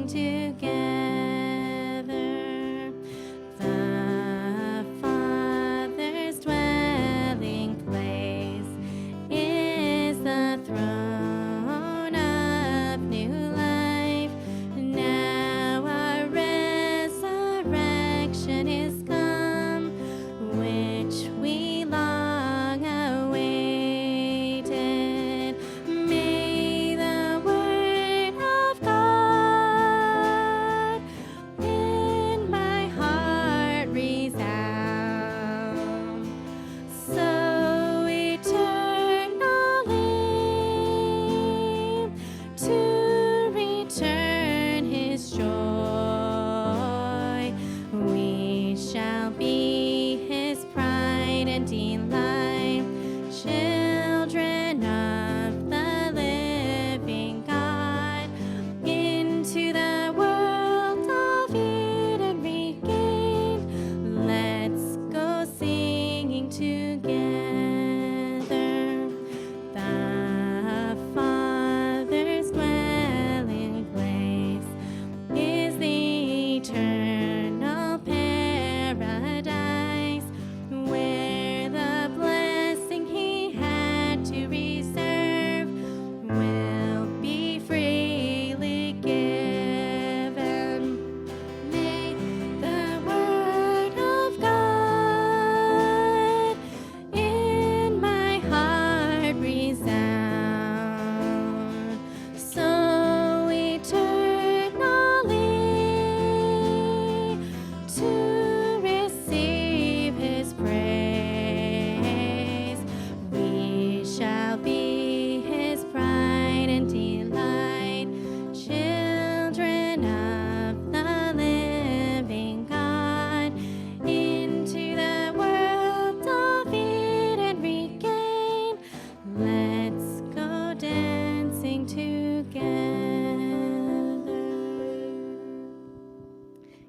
dancing together. The Father's dwelling place is the throne of new life. Now our resurrection is come, which we long awaited. May the word of God in my heart resound, so eternally to return his joy. We shall be his pride and delight, children of the living God. Into the world of Eden regained, let's go singing together. The Father's dwelling place is the eternal paradise, where the blessing he had to reserve will be freely given. May the word of God in my heart resound, so eternally to receive his praise. We shall be his pride and delight, children of the living God. Into the world of Eden regain, let's go dancing together.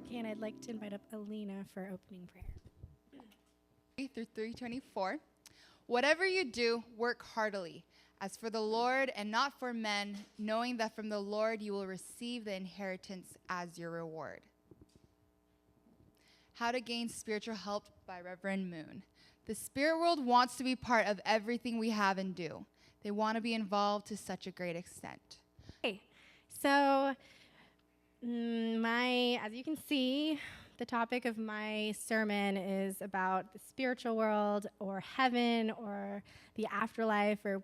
Okay, and I'd like to invite up Alina for opening prayer. Through 324. Whatever you do, work heartily, as for the Lord and not for men, knowing that from the Lord you will receive the inheritance as your reward. How to Gain Spiritual Help by Reverend Moon. The spirit world wants to be part of everything we have and do. They want to be involved to such a great extent. Okay, so as you can see, the topic of my sermon is about the spiritual world or heaven or the afterlife, or,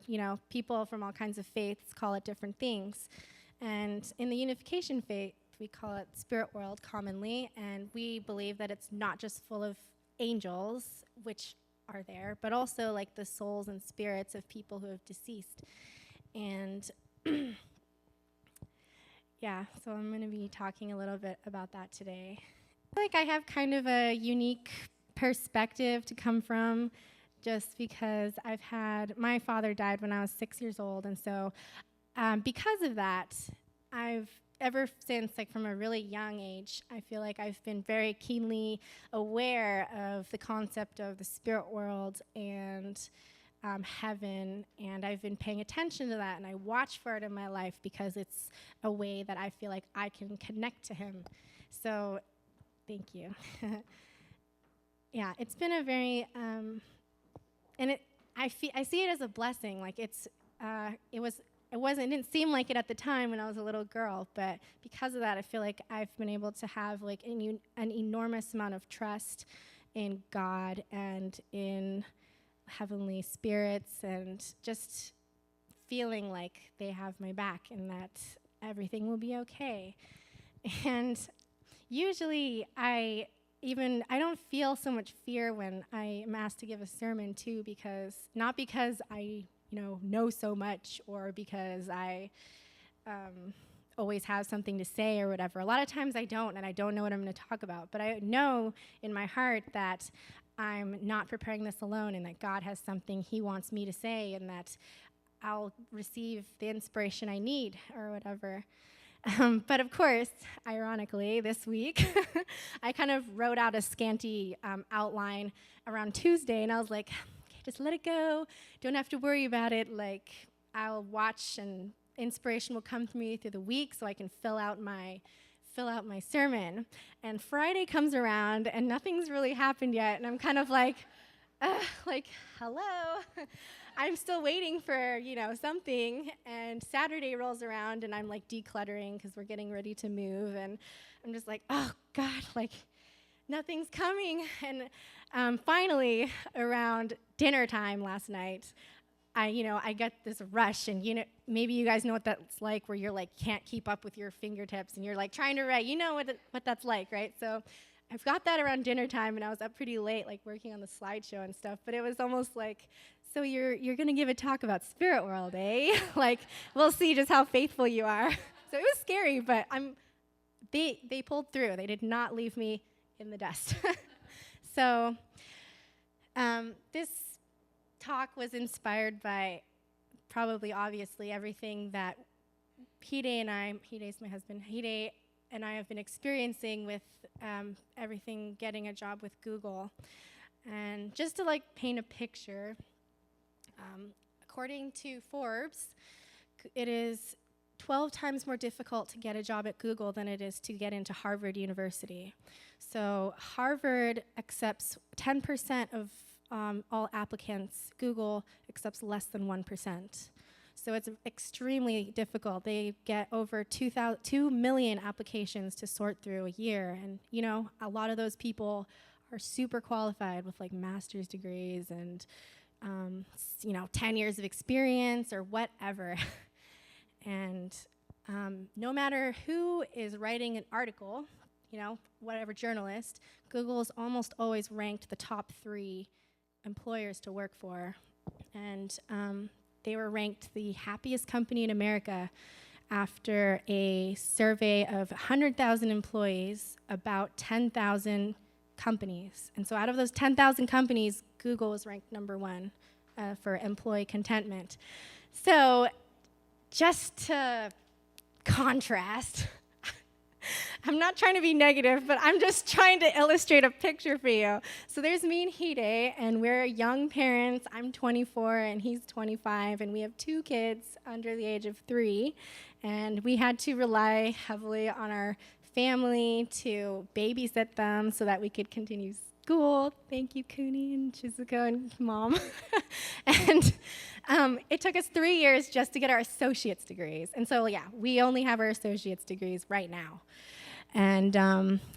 people from all kinds of faiths call it different things. And in the unification faith, we call it spirit world commonly, and we believe that it's not just full of angels, which are there, but also like the souls and spirits of people who have deceased. And yeah, so I'm going to be talking a little bit about that today. I feel like I have kind of a unique perspective to come from, just because my father died when I was 6 years old, and so because of that, I've ever since, from a really young age, I feel like I've been very keenly aware of the concept of the spirit world and heaven, and I've been paying attention to that, and I watch for it in my life because it's a way that I feel like I can connect to him. So, thank you. Yeah, it's been a very, I see it as a blessing. Like it didn't seem like it at the time when I was a little girl, but because of that, I feel like I've been able to have an enormous amount of trust in God and in heavenly spirits, and just feeling like they have my back and that everything will be okay. And usually I don't feel so much fear when I am asked to give a sermon too, not because I know so much, or because I always have something to say or whatever. A lot of times I don't, and I don't know what I'm going to talk about, but I know in my heart that I'm not preparing this alone, and that God has something he wants me to say, and that I'll receive the inspiration I need or whatever. But of course, ironically, this week, I kind of wrote out a scanty outline around Tuesday, and I was like, okay, just let it go. Don't have to worry about it. I'll watch and inspiration will come to me through the week so I can fill out my sermon. And Friday comes around and nothing's really happened yet, and I'm kind of like, hello. I'm still waiting for, something. And Saturday rolls around and I'm like decluttering because we're getting ready to move. And I'm just like, oh God, like nothing's coming. And finally, around dinner time last night, I got this rush, and maybe you guys know what that's like, where you're like can't keep up with your fingertips, and you're like trying to write. You know what that's like, right? So I've got that around dinner time, and I was up pretty late, like working on the slideshow and stuff. But it was almost like, so you're gonna give a talk about Spirit World, eh? Like we'll see just how faithful you are. So it was scary, but they pulled through. They did not leave me in the dust. So this talk was inspired by obviously everything that Hide's my husband, Hide and I have been experiencing with everything, getting a job with Google. And just to like paint a picture, according to Forbes, it is 12 times more difficult to get a job at Google than it is to get into Harvard University. So Harvard accepts 10% of all applicants. Google accepts less than 1%. So it's extremely difficult. They get over 2 million applications to sort through a year. And, a lot of those people are super qualified with like master's degrees and, 10 years of experience or whatever. And no matter who is writing an article, whatever journalist, Google is almost always ranked the top 3 employers to work for. And they were ranked the happiest company in America after a survey of 100,000 employees, about 10,000 companies. And so out of those 10,000 companies, Google was ranked number 1 for employee contentment. So just to contrast, I'm not trying to be negative, but I'm just trying to illustrate a picture for you. So there's me and Hide, and we're young parents. I'm 24, and he's 25, and we have 2 kids under the age of 3. And we had to rely heavily on our family to babysit them so that we could continue school. Thank you, Cooney and Chizuko and Mom. And it took us 3 years just to get our associate's degrees. And so, we only have our associate's degrees right now. And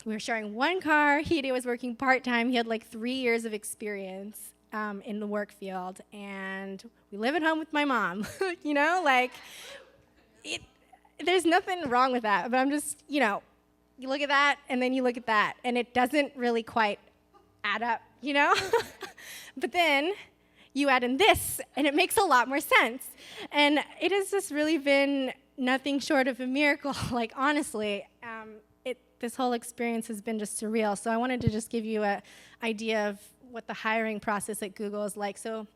we were sharing one car. Hide was working part-time. He had like 3 years of experience in the work field. And we live at home with my mom. There's nothing wrong with that. But I'm just, you look at that, and then you look at that, and it doesn't really quite add up, But then you add in this, and it makes a lot more sense. And it has just really been nothing short of a miracle. Like, honestly, this whole experience has been just surreal. So I wanted to just give you an idea of what the hiring process at Google is like. So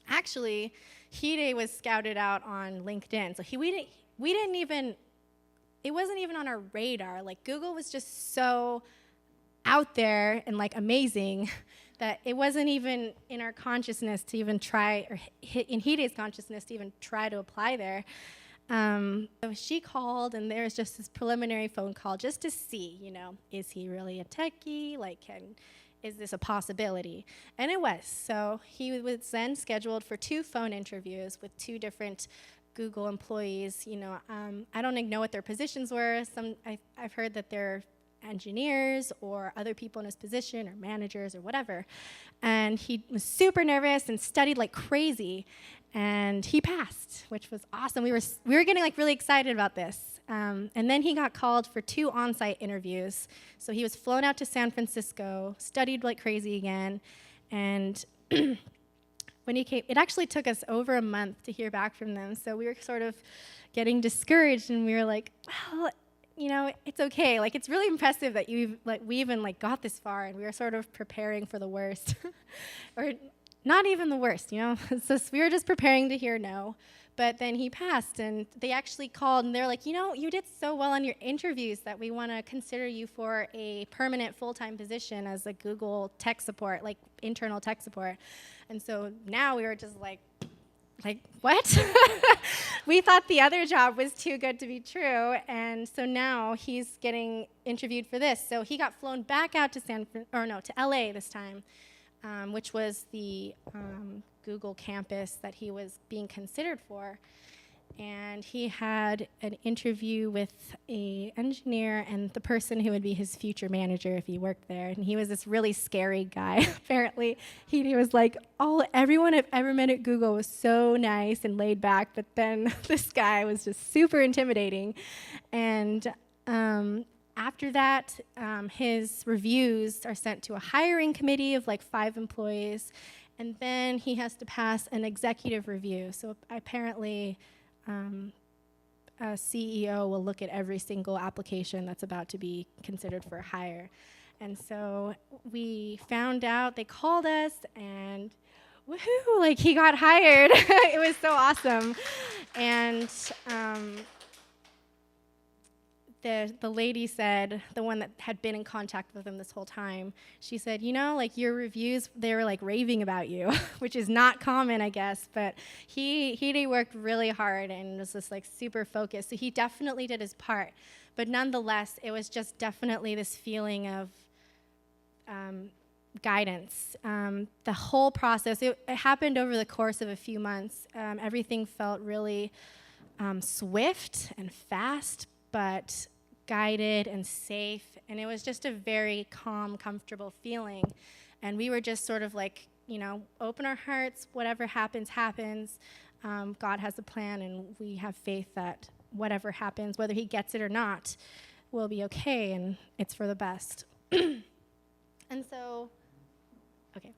actually, Hide was scouted out on LinkedIn. So it wasn't even on our radar. Like, Google was just so out there and like amazing that it wasn't even in our consciousness to even try, or in Hide's consciousness to even try to apply there. So she called, and there was just this preliminary phone call just to see, is he really a techie? Like, is this a possibility? And it was. So he was then scheduled for 2 phone interviews with 2 different Google employees. I don't know what their positions were. I've heard that they're engineers or other people in his position or managers or whatever. And he was super nervous and studied like crazy, and he passed, which was awesome. We were getting like really excited about this. And then he got called for 2 on-site interviews. So he was flown out to San Francisco, studied like crazy again, and when he came, it actually took us over a month to hear back from them. So we were sort of getting discouraged, and we were like, well, it's okay. Like, it's really impressive that we even got this far, and we were sort of preparing for the worst. Or not even the worst, So we were just preparing to hear no. But then he passed, and they actually called, and they're like, you did so well on your interviews that we want to consider you for a permanent full-time position as a Google tech support, like internal tech support. And so now we were just like like, what? We thought the other job was too good to be true, and so now he's getting interviewed for this. So he got flown back out to to LA this time, which was the Google campus that he was being considered for. And he had an interview with an engineer and the person who would be his future manager if he worked there. And he was this really scary guy, apparently. He was like, everyone I've ever met at Google was so nice and laid back, but then this guy was just super intimidating. And after that, his reviews are sent to a hiring committee of like 5 employees, and then he has to pass an executive review. So apparently, a CEO will look at every single application that's about to be considered for a hire. And so we found out, they called us, and woohoo, like he got hired. It was so awesome. And the lady said, the one that had been in contact with him this whole time, she said, like your reviews, they were like raving about you, which is not common, I guess, but he worked really hard and was just like super focused. So he definitely did his part. But nonetheless, it was just definitely this feeling of guidance. The whole process, it happened over the course of a few months. Everything felt really swift and fast, but guided and safe, and it was just a very calm, comfortable feeling. And we were just sort of like, open our hearts, whatever happens, happens. God has a plan, and we have faith that whatever happens, whether he gets it or not, will be okay, and it's for the best. And so, okay.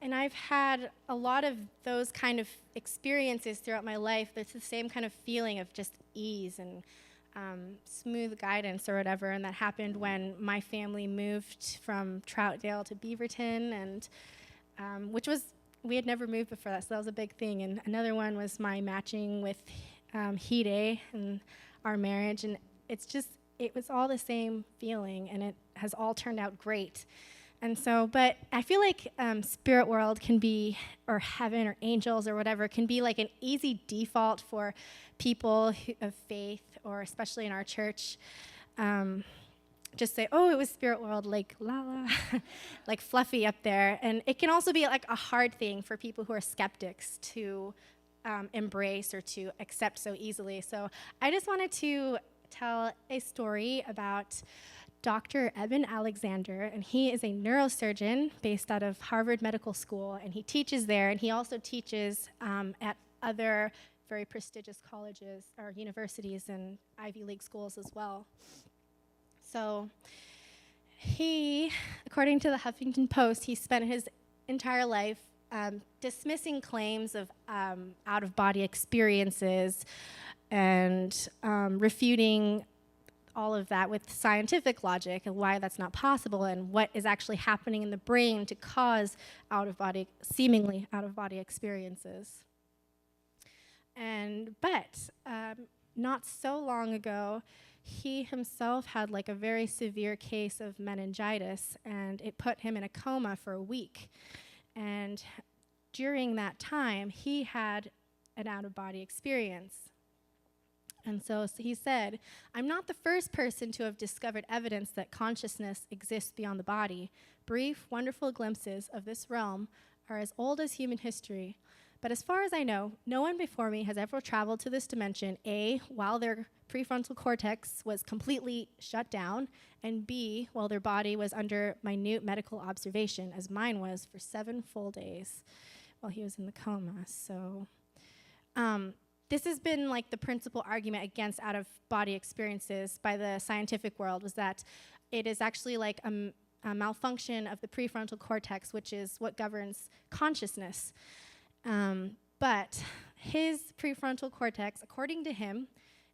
And I've had a lot of those kind of experiences throughout my life. There's the same kind of feeling of just ease and smooth guidance or whatever. And that happened when my family moved from Troutdale to Beaverton, and we had never moved before that, so that was a big thing. And another one was my matching with Hide and our marriage. And it was all the same feeling, and it has all turned out great. And so, but I feel like spirit world can be, or heaven or angels or whatever, can be like an easy default for people of faith, or especially in our church. Just say, it was spirit world, like la la, like fluffy up there. And it can also be like a hard thing for people who are skeptics to embrace or to accept so easily. So I just wanted to tell a story about Dr. Eben Alexander, and he is a neurosurgeon based out of Harvard Medical School, and he teaches there, and he also teaches at other very prestigious colleges or universities and Ivy League schools as well. So he, according to the Huffington Post, he spent his entire life dismissing claims of out-of-body experiences and refuting all of that with scientific logic and why that's not possible and what is actually happening in the brain to cause seemingly out-of-body experiences. But not so long ago, he himself had like a very severe case of meningitis, and it put him in a coma for a week. And during that time, he had an out-of-body experience. And so he said, "I'm not the first person to have discovered evidence that consciousness exists beyond the body. Brief, wonderful glimpses of this realm are as old as human history. But as far as I know, no one before me has ever traveled to this dimension, A, while their prefrontal cortex was completely shut down, and B, while their body was under minute medical observation, as mine was for 7 full days while he was in the coma." So this has been like the principal argument against out-of-body experiences by the scientific world, was that it is actually like a malfunction of the prefrontal cortex, which is what governs consciousness. But his prefrontal cortex, according to him,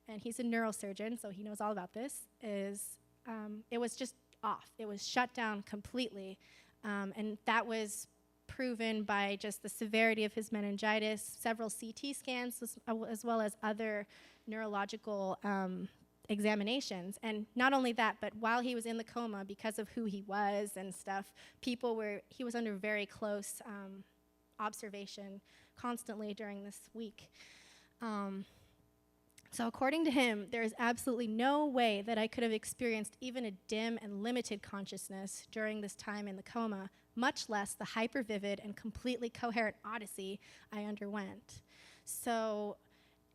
and he's a neurosurgeon, so he knows all about this, it was just off. It was shut down completely. And that was proven by just the severity of his meningitis, several CT scans, as well as other neurological examinations. And not only that, but while he was in the coma, because of who he was and stuff, he was under very close observation constantly during this week. So according to him, there is absolutely no way that I could have experienced even a dim and limited consciousness during this time in the coma, much less the hyper-vivid and completely coherent odyssey I underwent. So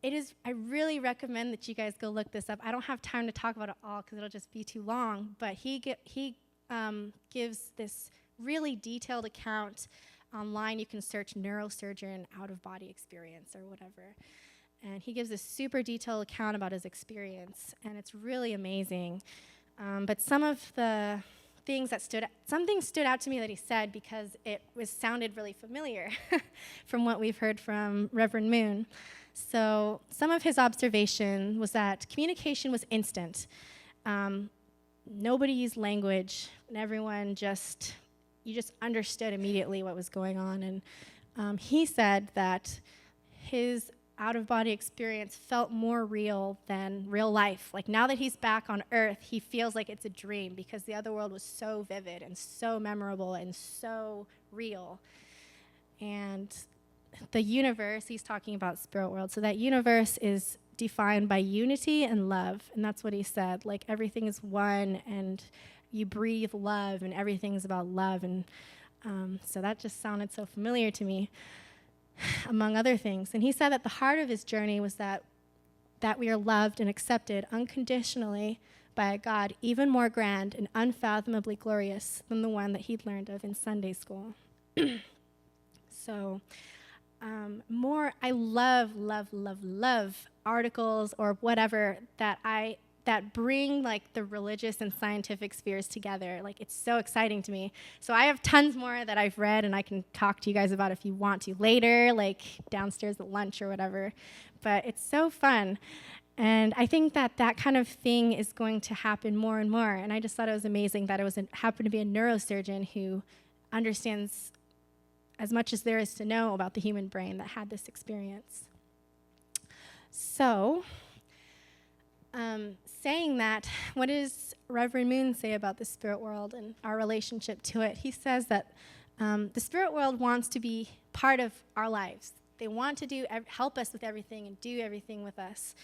I really recommend that you guys go look this up. I don't have time to talk about it all because it'll just be too long, but he gives this really detailed account online. You can search neurosurgeon out-of-body experience or whatever. And he gives a super detailed account about his experience, and it's really amazing. But some of the things that something stood out to me that he said because it sounded really familiar from what we've heard from Reverend Moon. So some of his observation was that communication was instant. Nobody used language, and everyone you just understood immediately what was going on. And he said that his out-of-body experience felt more real than real life. Like now that he's back on Earth, he feels like it's a dream because the other world was so vivid and so memorable and so real. And the universe, he's talking about spirit world, so that universe is defined by unity and love, and that's what he said. Like everything is one, and you breathe love, and everything's about love, and so that just sounded so familiar to me, among other things. And he said that the heart of his journey was that we are loved and accepted unconditionally by a God even more grand and unfathomably glorious than the one that he'd learned of in Sunday school. So I love articles or whatever that bring like the religious and scientific spheres together. Like it's so exciting to me. So I have tons more that I've read and I can talk to you guys about if you want to later, like downstairs at lunch or whatever. But it's so fun. And I think that kind of thing is going to happen more and more. And I just thought it was amazing that it happened to be a neurosurgeon who understands as much as there is to know about the human brain that had this experience. So, saying that, what does Reverend Moon say about the spirit world and our relationship to it? He says that the spirit world wants to be part of our lives. They want to help us with everything and do everything with us.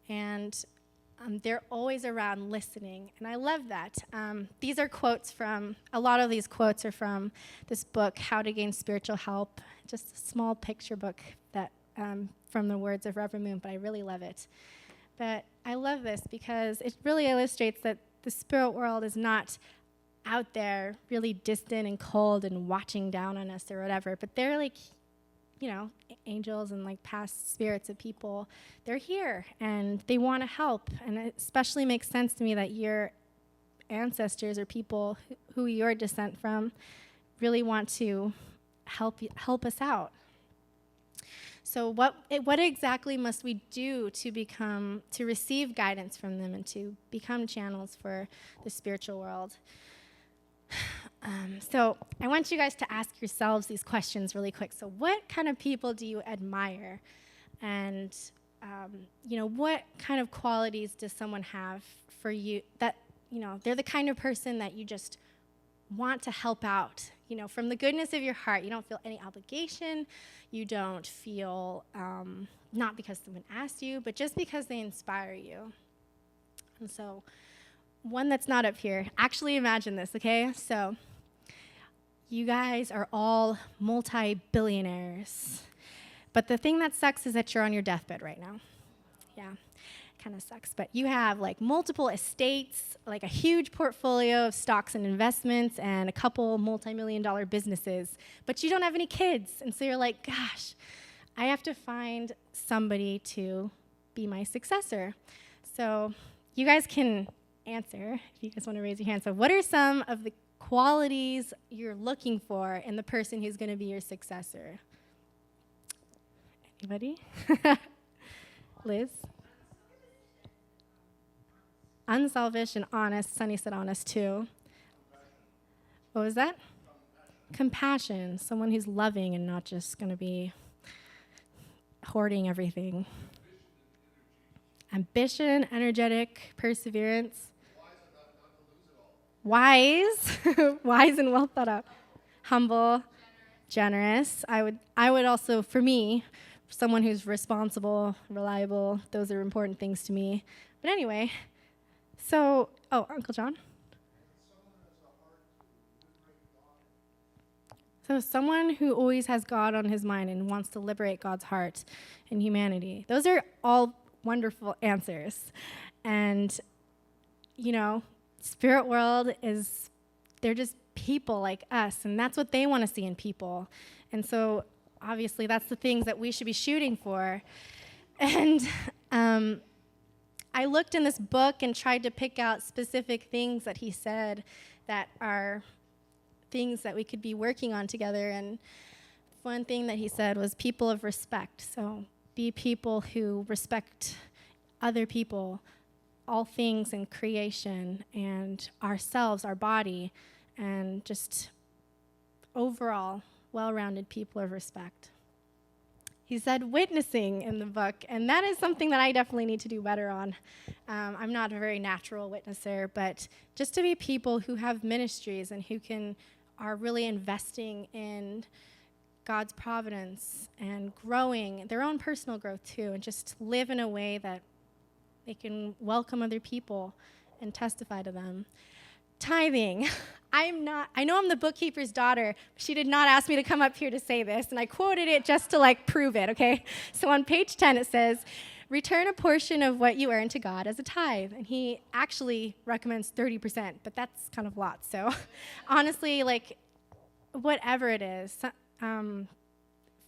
And they're always around listening, and I love that. These are quotes a lot of these quotes are from this book, How to Gain Spiritual Help, just a small picture book that from the words of Reverend Moon, but I really love it. But I love this because it really illustrates that the spirit world is not out there really distant and cold and watching down on us or whatever, but they're like, angels and like past spirits of people. They're here and they want to help. And it especially makes sense to me that your ancestors or people who you're descent from really want to help us out. So what exactly must we do to receive guidance from them and to become channels for the spiritual world? So I want you guys to ask yourselves these questions really quick. So what kind of people do you admire? And, what kind of qualities does someone have for you that, they're the kind of person that you just want to help out? From the goodness of your heart, you don't feel any obligation. You don't feel, not because someone asked you, but just because they inspire you. And so one that's not up here, actually imagine this, okay? So you guys are all multi-billionaires. But the thing that sucks is that you're on your deathbed right now. Yeah, kind of sucks. But you have like multiple estates, like a huge portfolio of stocks and investments, and a couple multi-million-dollar businesses. But you don't have any kids. And so you're like, gosh, I have to find somebody to be my successor. So you guys can answer if you guys want to raise your hand. So what are some of the qualities you're looking for in the person who's going to be your successor? Anybody? Liz? Unselfish and honest. Sunny said honest too. What was that? Compassion. Someone who's loving and not just going to be hoarding everything. Ambition, energetic, perseverance. Wise. Wise and well thought out. Humble. generous. I would also, for me, someone who's responsible, reliable, those are important things to me. But anyway, so, Uncle John? So someone who always has God on his mind and wants to liberate God's heart in humanity. Those are all wonderful answers. And, spirit world they're just people like us, and that's what they want to see in people. And so, obviously, that's the things that we should be shooting for. And I looked in this book and tried to pick out specific things that he said that are things that we could be working on together. And one thing that he said was people of respect. So be people who respect other people, all things in creation, and ourselves, our body, and just overall well-rounded people of respect. He said witnessing in the book, and that is something that I definitely need to do better on. I'm not a very natural witnesser, but just to be people who have ministries and who are really investing in God's providence and growing their own personal growth too, and just live in a way that they can welcome other people and testify to them. Tithing. I know I'm the bookkeeper's daughter. She did not ask me to come up here to say this, and I quoted it just to prove it, okay? So on page 10 it says, return a portion of what you earn to God as a tithe. And he actually recommends 30%, but that's kind of a lot. So honestly, whatever it is, $5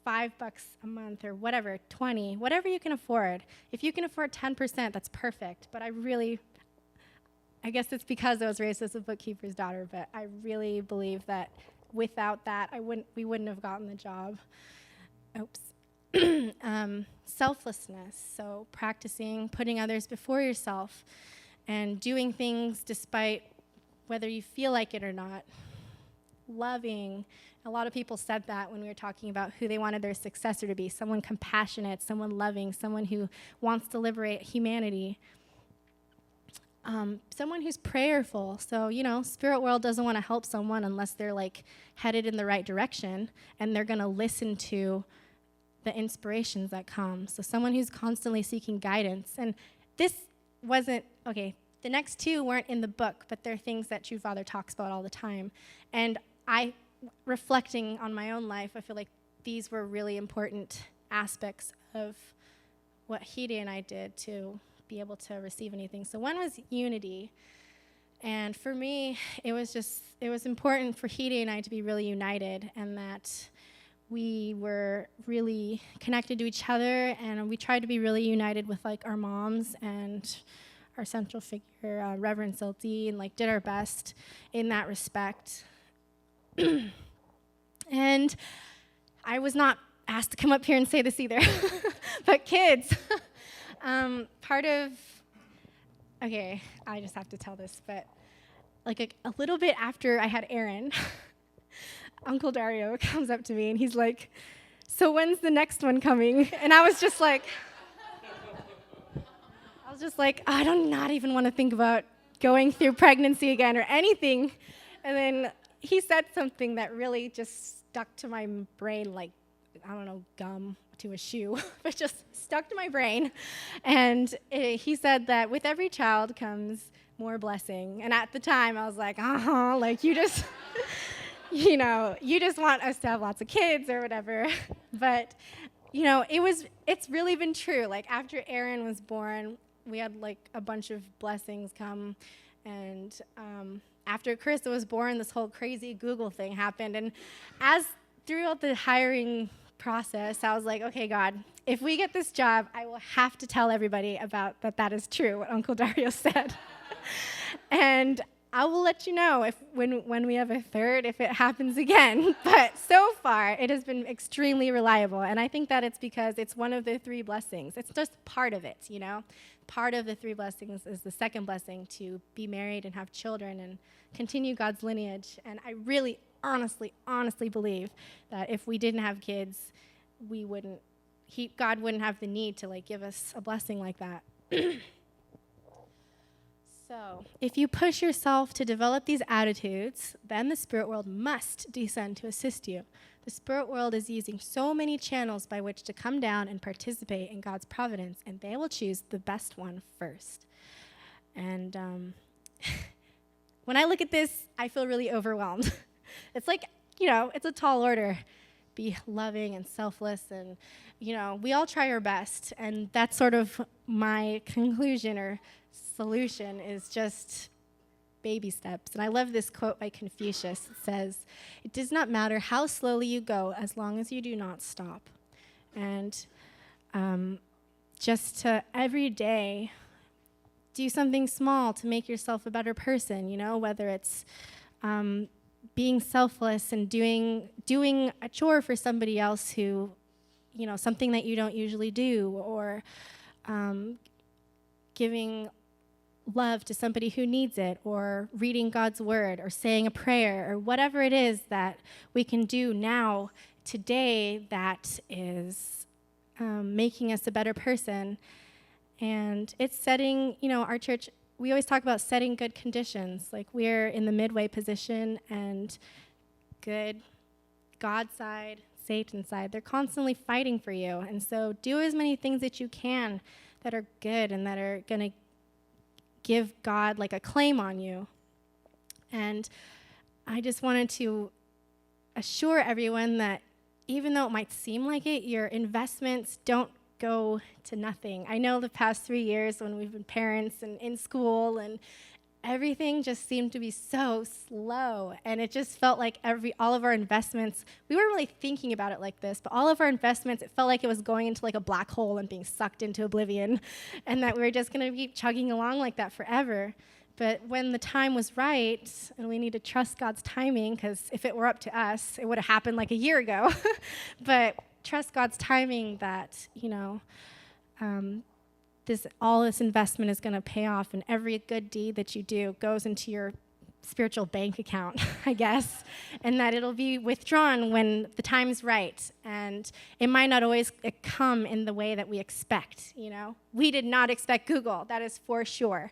a month or whatever, 20, whatever you can afford. If you can afford 10%, that's perfect. But I guess it's because I was raised as a bookkeeper's daughter, but I really believe that without that, we wouldn't have gotten the job. Oops. Selflessness, so practicing putting others before yourself and doing things despite whether you feel like it or not. Loving. A lot of people said that when we were talking about who they wanted their successor to be, someone compassionate, someone loving, someone who wants to liberate humanity. Someone who's prayerful. So, spirit world doesn't want to help someone unless they're headed in the right direction and they're going to listen to the inspirations that come. So someone who's constantly seeking guidance. And this wasn't, the next two weren't in the book, but they're things that True Father talks about all the time. And reflecting on my own life, I feel like these were really important aspects of what Hide and I did to be able to receive anything. So one was unity. And for me, it was important for Hide and I to be really united, and that we were really connected to each other, and we tried to be really united with our moms and our central figure, Reverend Silty, and did our best in that respect. And I was not asked to come up here and say this either, but kids, I just have to tell this, but a little bit after I had Aaron, Uncle Dario comes up to me and he's like, so when's the next one coming? And I was just like, I do not even want to think about going through pregnancy again or anything. And then he said something that really just stuck to my brain gum to a shoe, but just stuck to my brain. And he said that with every child comes more blessing. And at the time, I was like, you just, you just want us to have lots of kids or whatever. But, it's really been true. After Aaron was born, we had a bunch of blessings come. And after Krista was born, this whole crazy Google thing happened. And throughout the hiring process, I was like, okay, God, if we get this job, I will have to tell everybody about that is true, what Uncle Dario said. And I will let you know when we have a third, if it happens again. But so far, it has been extremely reliable. And I think that it's because it's one of the three blessings. It's just part of it, Part of the three blessings is the second blessing, to be married and have children and continue God's lineage. And I really, honestly believe that if we didn't have kids, God wouldn't have the need to give us a blessing like that. So, if you push yourself to develop these attitudes, then the spirit world must descend to assist you. The spirit world is using so many channels by which to come down and participate in God's providence, and they will choose the best one first. And when I look at this, I feel really overwhelmed. It's like, it's a tall order. Be loving and selfless, and, we all try our best. And that's sort of my conclusion or solution, is just baby steps. And I love this quote by Confucius. It says, "It does not matter how slowly you go as long as you do not stop." And just to every day do something small to make yourself a better person, whether it's being selfless and doing a chore for somebody else who, something that you don't usually do, or giving love to somebody who needs it, or reading God's word, or saying a prayer, or whatever it is that we can do now, today, that is making us a better person. And it's setting, our church, we always talk about setting good conditions. Like, we're in the midway position, and good, God's side, Satan's side, they're constantly fighting for you. And so do as many things that you can that are good and that are going to give God like a claim on you. And I just wanted to assure everyone that even though it might seem like it, your investments don't go to nothing. I know the past 3 years when we've been parents and in school, and everything just seemed to be so slow, and it just felt like all of our investments, we weren't really thinking about it like this, but all of our investments, it felt like it was going into like a black hole and being sucked into oblivion, and that we were just going to keep chugging along like that forever. But when the time was right, and we need to trust God's timing, because if it were up to us, it would have happened like a year ago. But trust God's timing that, all this investment is going to pay off, and every good deed that you do goes into your spiritual bank account, I guess, and that it'll be withdrawn when the time's right. And it might not always come in the way that we expect, We did not expect Google, that is for sure.